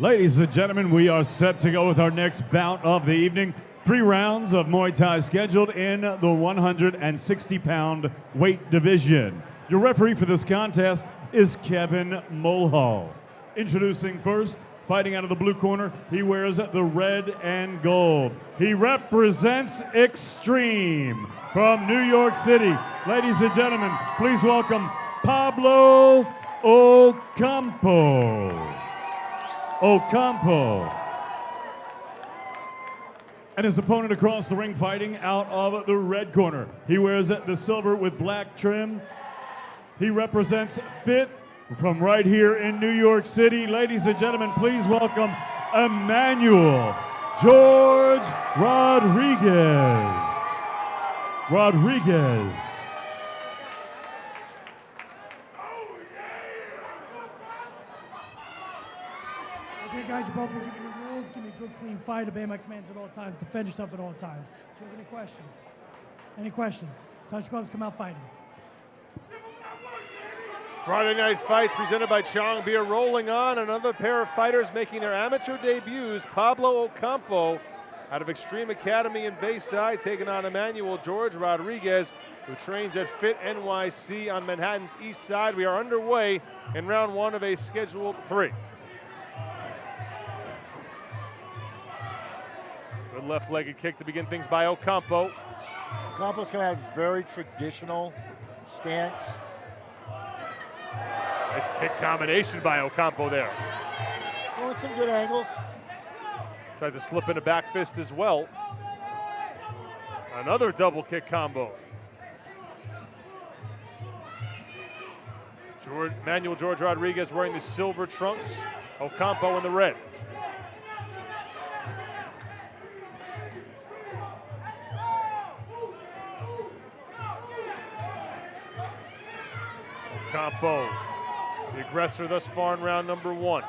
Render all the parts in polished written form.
Ladies and gentlemen, we are set to go with our next bout of the evening. 3 rounds of Muay Thai scheduled in the 160-pound weight division. Your referee for this contest is Kevin Mulhall. Introducing first, fighting out of the blue corner, he wears the red and gold. He represents Extreme from New York City. Ladies and gentlemen, please welcome Pablo Ocampo. And his opponent across the ring fighting out of the red corner. He wears the silver with black trim. He represents Fit from right here in New York City. Ladies and gentlemen, please welcome Emmanuel George Rodriguez. Okay, guys, you're both going to give me the rules. Give me a good, clean fight. Obey my commands at all times. Defend yourself at all times. Do you have any questions? Any questions? Touch gloves, come out fighting. Friday Night Fights presented by Chong Beer rolling on. Another pair of fighters making their amateur debuts. Pablo Ocampo out of Extreme Academy in Bayside taking on Emmanuel George Rodriguez, who trains at Fit NYC on Manhattan's East Side. We are underway in round 1 of a scheduled 3. Good left-legged kick to begin things by Ocampo. Ocampo's going to have a very traditional stance. Nice kick combination by Ocampo there. Going some good angles. Tried to slip in a back fist as well. Another double kick combo. Emmanuel George Rodriguez wearing the silver trunks. Ocampo in the red. Ocampo, the aggressor thus far in round number 1.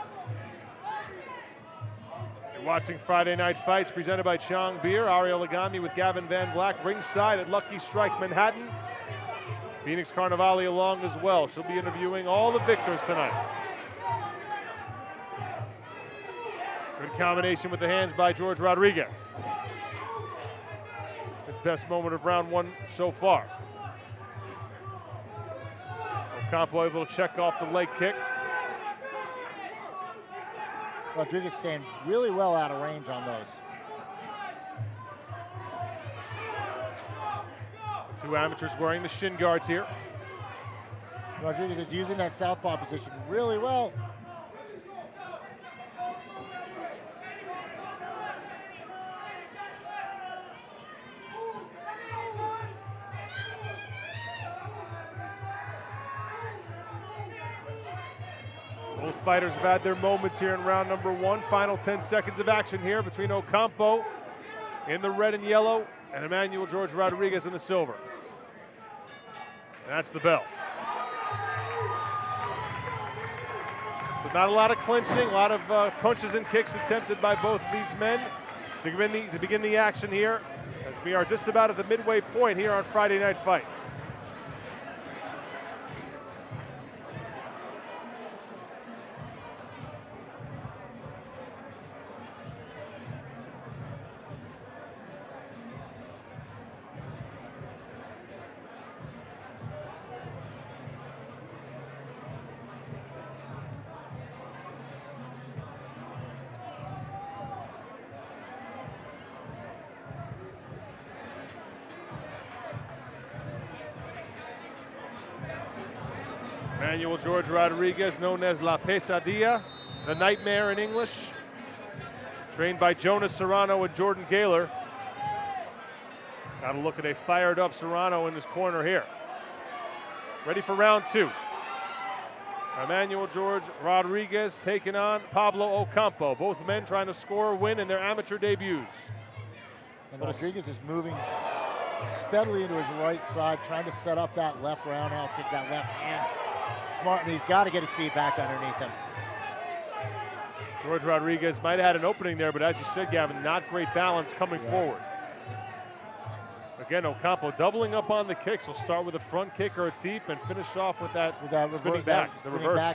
You're watching Friday Night Fights presented by Chong Beer. Ariel Agami with Gavin Van Black ringside at Lucky Strike Manhattan. Phoenix Carnivale along as well. She'll be interviewing all the victors tonight. Good combination with the hands by George Rodriguez. His best moment of round 1 so far. Ocampo able to check off the leg kick. Rodriguez staying really well out of range on those. Two amateurs wearing the shin guards here. Rodriguez is using that southpaw position really well. Both fighters have had their moments here in round number 1. Final 10 seconds of action here between Ocampo in the red and yellow and Emmanuel George Rodriguez in the silver. And that's the bell. So not a lot of clinching, a lot of punches and kicks attempted by both of these men to begin the action here, as we are just about at the midway point here on Friday Night Fights. Emmanuel George Rodriguez, known as La Pesadilla, the Nightmare in English. Trained by Jonas Serrano and Jordan Gaylor. Got a look at a fired up Serrano in his corner here. Ready for round 2. Emmanuel George Rodriguez taking on Pablo Ocampo. Both men trying to score a win in their amateur debuts. And Rodriguez is moving steadily into his right side, trying to set up that left roundhouse kick, that left hand. Smart, and he's got to get his feet back underneath him. George Rodriguez might have had an opening there, but as you said, Gavin, not great balance coming forward. Again, Ocampo doubling up on the kicks. He'll start with a front kick or a teep and finish off with that spinning back, the reverse.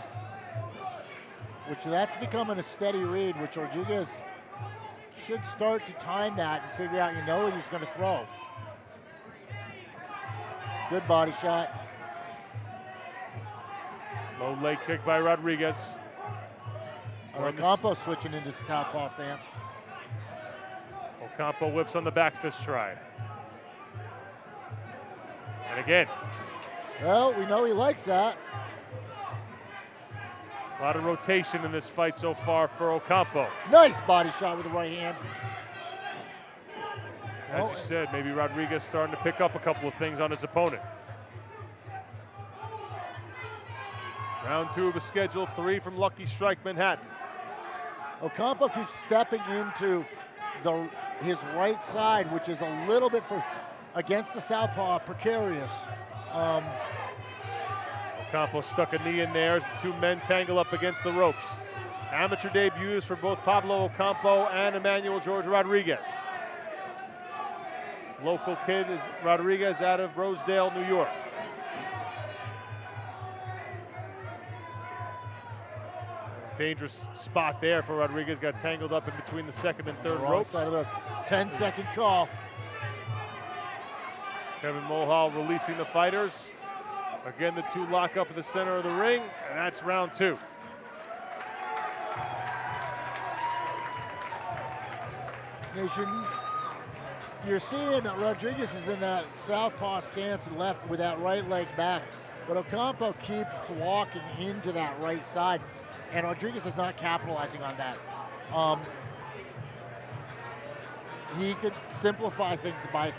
which that's becoming a steady read, which Rodriguez should start to time that and figure out, what he's going to throw. Good body shot. Low leg kick by Rodriguez. Ocampo switching into southpaw stance. Ocampo whips on the back fist try. And again. Well, we know he likes that. A lot of rotation in this fight so far for Ocampo. Nice body shot with the right hand. As you said, maybe Rodriguez starting to pick up a couple of things on his opponent. Round 2 of a schedule 3 from Lucky Strike Manhattan. Ocampo keeps stepping into his right side, which is a little bit against the southpaw, precarious. Ocampo stuck a knee in there as the two men tangle up against the ropes. Amateur debuts for both Pablo Ocampo and Emmanuel George Rodriguez. Local kid is Rodriguez out of Rosedale, New York. Dangerous spot there for Rodriguez. Got tangled up in between the second and third ropes. Side of the 10-second call. Kevin Mulhall releasing the fighters. Again, the two lock up at the center of the ring, and that's round 2. Nation, you're seeing that Rodriguez is in that southpaw stance and left with that right leg back, but Ocampo keeps walking into that right side, and Rodriguez is not capitalizing on that. He could simplify things by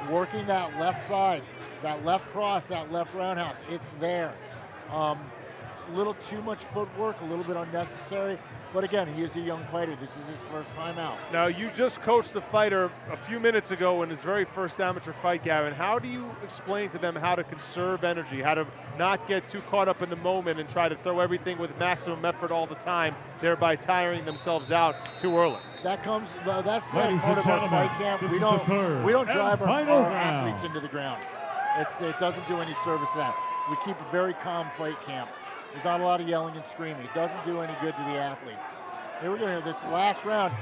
working that left side, that left cross, that left roundhouse. It's there. A little too much footwork, a little bit unnecessary. But again, he is a young fighter. This is his first time out. Now, you just coached the fighter a few minutes ago in his very first amateur fight, Gavin. How do you explain to them how to conserve energy, how to not get too caught up in the moment and try to throw everything with maximum effort all the time, thereby tiring themselves out too early? That's part Ladies and of our gentlemen, fight camp. this We is the third don't and drive our final athletes round. into the ground. It doesn't do any service to that. We keep a very calm fight camp. There's not a lot of yelling and screaming. It doesn't do any good to the athlete. Here we're going to have this last round.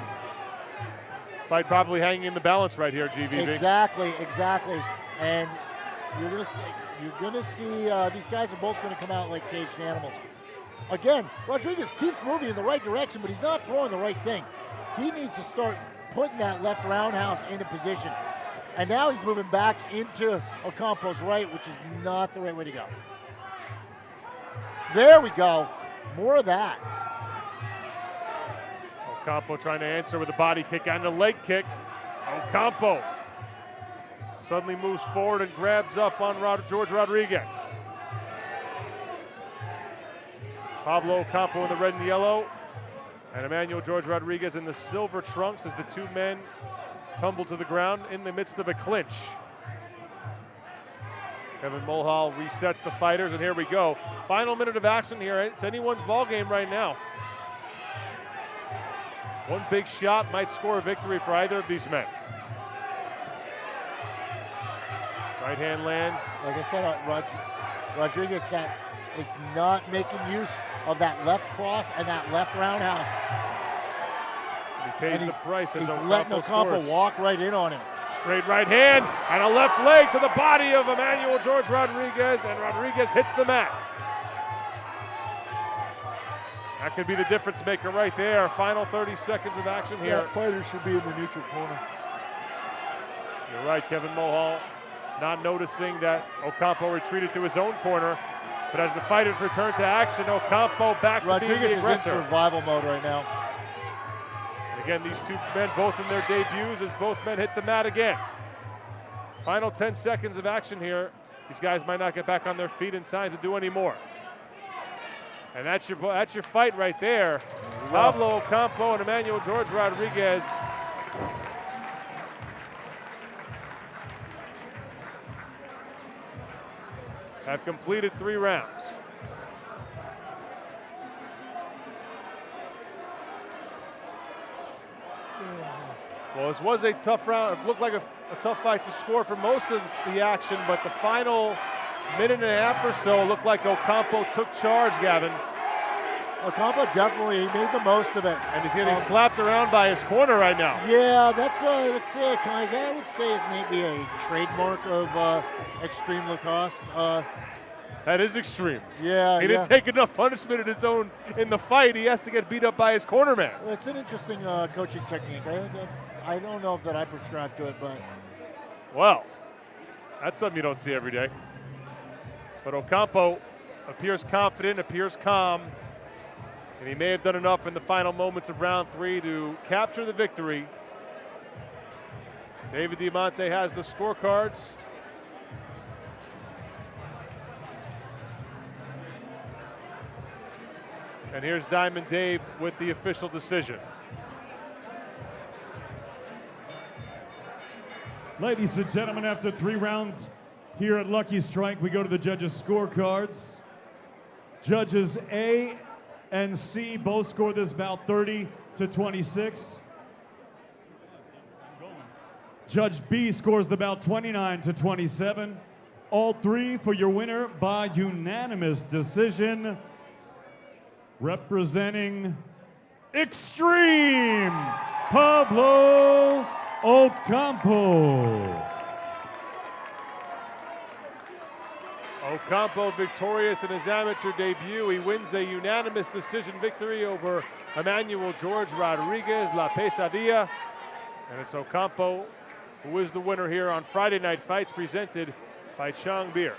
Fight probably hanging in the balance right here, GVV. Exactly. And you're going to see these guys are both going to come out like caged animals. Again, Rodriguez keeps moving in the right direction, but he's not throwing the right thing. He needs to start putting that left roundhouse into position. And now he's moving back into Ocampo's right, which is not the right way to go. There we go. More of that. Ocampo trying to answer with a body kick and a leg kick. Ocampo suddenly moves forward and grabs up on George Rodriguez. Pablo Ocampo in the red and yellow, and Emmanuel George Rodriguez in the silver trunks as the two men tumble to the ground in the midst of a clinch. Kevin Mulhall resets the fighters, and here we go. Final minute of action here. It's anyone's ball game right now. One big shot might score a victory for either of these men. Right hand lands. Like I said, Rodriguez that is not making use of that left cross and that left roundhouse. He pays the price as he's Ocampo letting Ocampo scores. walk right in on him. Straight right hand and a left leg to the body of Emmanuel George Rodriguez, and Rodriguez hits the mat. That could be the difference maker right there. Final 30 seconds of action here. That fighter should be in the neutral corner. You're right, Kevin Mulhall not noticing that Ocampo retreated to his own corner. But as the fighters return to action, Ocampo back to being Rodriguez the is aggressor. in survival mode right now. And again, these two men both in their debuts as both men hit the mat again. Final 10 seconds of action here. These guys might not get back on their feet in time to do any more. And that's your fight right there. Pablo Ocampo and Emmanuel George Rodriguez. Have completed 3 rounds. Well, this was a tough round. It looked like a tough fight to score for most of the action, but the final minute and a half or so looked like Ocampo took charge, Gavin. Ocampo definitely, he made the most of it. And he's getting slapped around by his corner right now. Yeah, that's kind of, I would say it may be a trademark of Extreme Lacoste. That is extreme. Yeah, He didn't take enough punishment in the fight. He has to get beat up by his corner man. It's an interesting coaching technique. I don't know that I prescribe to it, but. Well, that's something you don't see every day. But Ocampo appears confident, appears calm, and he may have done enough in the final moments of round 3 to capture the victory. David Diamante has the scorecards. And here's Diamond Dave with the official decision. Ladies and gentlemen, after 3 rounds here at Lucky Strike, we go to the judges' scorecards. Judges A and C both scored this bout 30-26. Judge B scores the bout 29-27. All 3 for your winner by unanimous decision. Representing Extreme, Pablo Ocampo. Ocampo victorious in his amateur debut. He wins a unanimous decision victory over Emmanuel George Rodriguez, La Pesadilla. And it's Ocampo who is the winner here on Friday Night Fights, presented by Chong Beer.